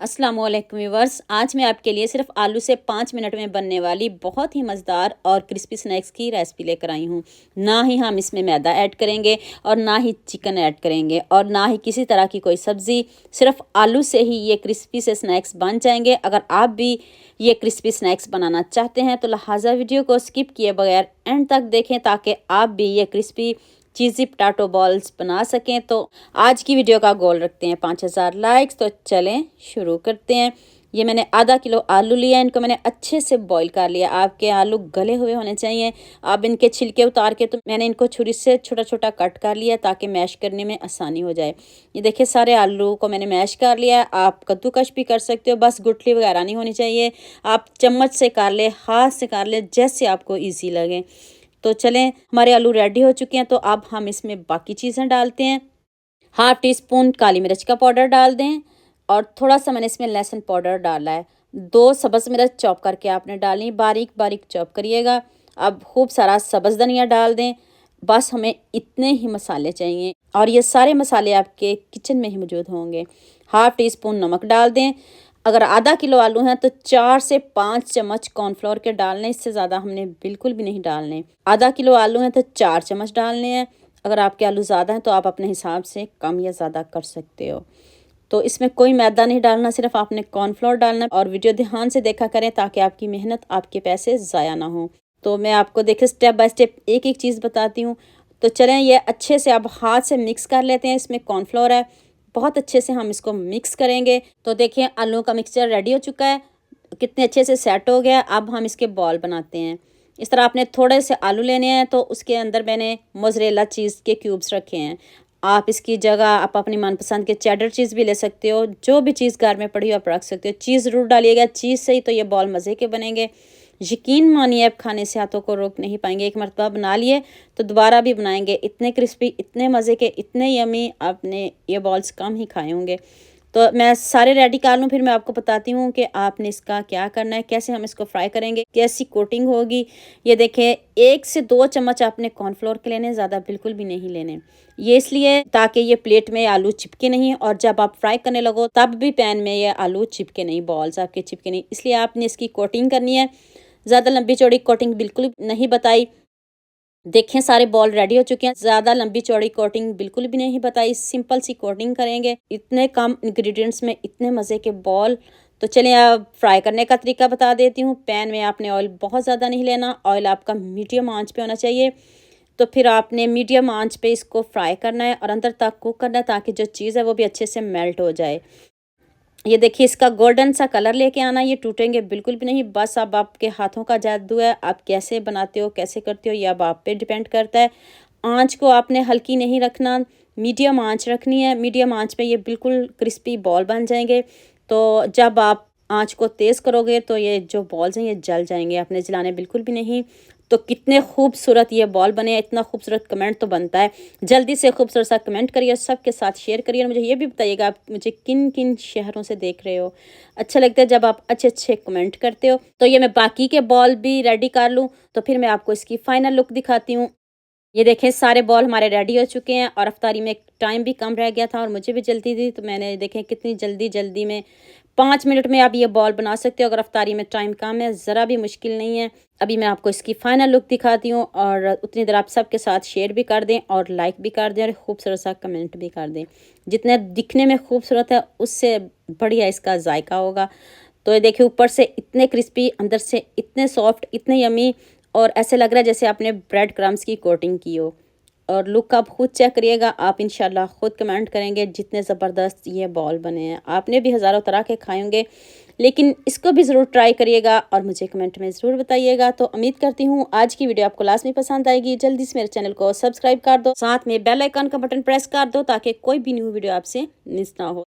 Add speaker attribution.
Speaker 1: अस्सलाम वालेकुम व्यूअर्स। आज मैं आपके लिए सिर्फ आलू से 5 मिनट में बनने वाली बहुत ही मज़ेदार और क्रिस्पी स्नैक्स की रेसिपी लेकर आई हूँ। ना ही हम इसमें मैदा ऐड करेंगे और ना ही चिकन ऐड करेंगे और ना ही किसी तरह की कोई सब्ज़ी। सिर्फ आलू से ही ये क्रिस्पी से स्नैक्स बन जाएंगे। अगर आप भी ये क्रिस्पी स्नैक्स बनाना चाहते हैं तो लिहाजा वीडियो को स्किप किए बगैर एंड तक देखें ताकि आप भी ये क्रिस्पी चीज़ी पोटैटो बॉल्स बना सकें। तो आज की वीडियो का गोल रखते हैं 5000 लाइक्स। तो चलें शुरू करते हैं। ये मैंने आधा किलो आलू लिया, इनको मैंने अच्छे से बॉईल कर लिया। आपके आलू गले हुए होने चाहिए। अब इनके छिलके उतार के तो मैंने इनको छुरी से छोटा छोटा कट कर लिया ताकि मैश करने में आसानी हो जाए। ये देखिए सारे आलू को मैंने मैश कर लिया। आप कद्दूकश भी कर सकते हो, बस गुठली वगैरह नहीं होनी चाहिए। आप चम्मच से कर ले, हाथ से कर ले, जैसे आपको ईजी लगे। तो चलें, हमारे आलू रेडी हो चुके हैं। तो अब हम इसमें बाकी चीज़ें डालते हैं। हाफ टी स्पून काली मिर्च का पाउडर डाल दें और थोड़ा सा मैंने इसमें लहसुन पाउडर डाला है। 2 सब्ज़ मिर्च चॉप करके आपने डालनी, बारीक बारीक चॉप करिएगा। अब खूब सारा सब्ज़ धनिया डाल दें। बस हमें इतने ही मसाले चाहिए और ये सारे मसाले आपके किचन में ही मौजूद होंगे। हाफ टी स्पून नमक डाल दें। अगर आधा किलो आलू हैं तो 4 से 5 चम्मच कॉर्नफ्लोर के डालने, इससे ज़्यादा हमने बिल्कुल भी नहीं डालने। आधा किलो आलू हैं तो 4 चम्मच डालने हैं। अगर आपके आलू ज़्यादा हैं तो आप अपने हिसाब से कम या ज़्यादा कर सकते हो। तो इसमें कोई मैदा नहीं डालना, सिर्फ आपने कॉर्नफ्लोर डालना। और वीडियो ध्यान से देखा करें ताकि आपकी मेहनत, आपके पैसे ज़ाया ना हो। तो मैं आपको देखिए स्टेप बाय स्टेप एक एक चीज़ बताती हूँ। तो चलें, ये अच्छे से अब हाथ से मिक्स कर लेते हैं। इसमें कॉर्नफ्लोर है, बहुत अच्छे से हम इसको मिक्स करेंगे। तो देखिए आलू का मिक्सचर रेडी हो चुका है, कितने अच्छे से सेट हो गया। अब हम इसके बॉल बनाते हैं। इस तरह आपने थोड़े से आलू लेने हैं। तो उसके अंदर मैंने मोज़रेला चीज़ के क्यूब्स रखे हैं। आप इसकी जगह आप अपनी मनपसंद के चेडर चीज़ भी ले सकते हो। जो भी चीज़ घर में पड़ी हो आप रख सकते हो। चीज़ ज़रूर डालिएगा, चीज़ से ही तो ये बॉल मज़े के बनेंगे। यकीन मानिए आप खाने से हाथों को रोक नहीं पाएंगे। एक मरतबा बना लिए तो दोबारा भी बनाएंगे। इतने क्रिस्पी, इतने मज़े के, इतने यमी, आपने ये बॉल्स कम ही खाए होंगे। तो मैं सारे रेडी कर लूँ, फिर मैं आपको बताती हूँ कि आपने इसका क्या करना है, कैसे हम इसको फ्राई करेंगे, कैसी कोटिंग होगी। ये देखें 1 से 2 चम्मच आपने कॉर्नफ्लोर के लेने, ज़्यादा बिल्कुल भी नहीं लेने। ये इसलिए ताकि ये प्लेट में आलू चिपके नहीं और जब आप फ्राई करने लगो तब भी पैन में ये आलू चिपके नहीं, बॉल्स आपके चिपके नहीं। इसलिए आपने इसकी कोटिंग करनी है। ज़्यादा लंबी चौड़ी कोटिंग बिल्कुल नहीं बताई। देखें सारे बॉल रेडी हो चुके हैं। ज़्यादा लंबी चौड़ी कोटिंग बिल्कुल भी नहीं बताई, सिंपल सी कोटिंग करेंगे। इतने कम इंग्रेडिएंट्स में इतने मज़े के बॉल। तो चलिए अब फ्राई करने का तरीका बता देती हूँ। पैन में आपने ऑयल बहुत ज़्यादा नहीं लेना, ऑयल आपका मीडियम आंच पे होना चाहिए। तो फिर आपने मीडियम आंच पे इसको फ्राई करना है और अंदर तक कुक करना है ताकि जो चीज़ है वो भी अच्छे से मेल्ट हो जाए। ये देखिए इसका गोल्डन सा कलर लेके आना, ये टूटेंगे बिल्कुल भी नहीं। बस अब आपके हाथों का जादू है, आप कैसे बनाते हो, कैसे करते हो, ये अब आप पे डिपेंड करता है। आंच को आपने हल्की नहीं रखना, मीडियम आंच रखनी है। मीडियम आंच पे ये बिल्कुल क्रिस्पी बॉल बन जाएंगे। तो जब आप आंच को तेज़ करोगे तो ये जो बॉल्स हैं ये जल जाएंगे, आपने जलाने बिल्कुल भी नहीं। तो कितने खूबसूरत ये बॉल बने, इतना खूबसूरत कमेंट तो बनता है। जल्दी से खूबसूरत सा कमेंट करिए, सबके साथ शेयर करिए और मुझे ये भी बताइएगा आप मुझे किन किन शहरों से देख रहे हो। अच्छा लगता है जब आप अच्छे अच्छे कमेंट करते हो। तो ये मैं बाकी के बॉल भी रेडी कर लूँ तो फिर मैं आपको इसकी फाइनल लुक दिखाती हूँ। ये देखें सारे बॉल हमारे रेडी हो चुके हैं और अफ्तारी में टाइम भी कम रह गया था और मुझे भी जल्दी थी। तो मैंने देखें कितनी जल्दी में 5 मिनट में आप ये बॉल बना सकते हो। अगर अफ्तारी में टाइम कम है, ज़रा भी मुश्किल नहीं है। अभी मैं आपको इसकी फाइनल लुक दिखाती हूँ और उतनी देर आप सबके साथ शेयर भी कर दें और लाइक भी कर दें और खूबसूरत सा कमेंट भी कर दें। जितने दिखने में खूबसूरत है उससे बढ़िया इसका जायका होगा। तो ये देखिए ऊपर से इतने क्रिस्पी, अंदर से इतने सॉफ्ट, इतने यमी और ऐसे लग रहा है जैसे आपने ब्रेड क्रम्स की कोटिंग की हो। और लुक आप खुद चेक करिएगा, आप इंशाल्लाह खुद कमेंट करेंगे जितने ज़बरदस्त ये बॉल बने हैं। आपने भी हज़ारों तरह के खाए होंगे लेकिन इसको भी ज़रूर ट्राई करिएगा और मुझे कमेंट में ज़रूर बताइएगा। तो उम्मीद करती हूँ आज की वीडियो आपको लास्ट में पसंद आएगी। जल्दी से मेरे चैनल को सब्सक्राइब कर दो, साथ में बेल आइकन का बटन प्रेस कर दो ताकि कोई भी न्यू वीडियो आपसे मिस ना हो।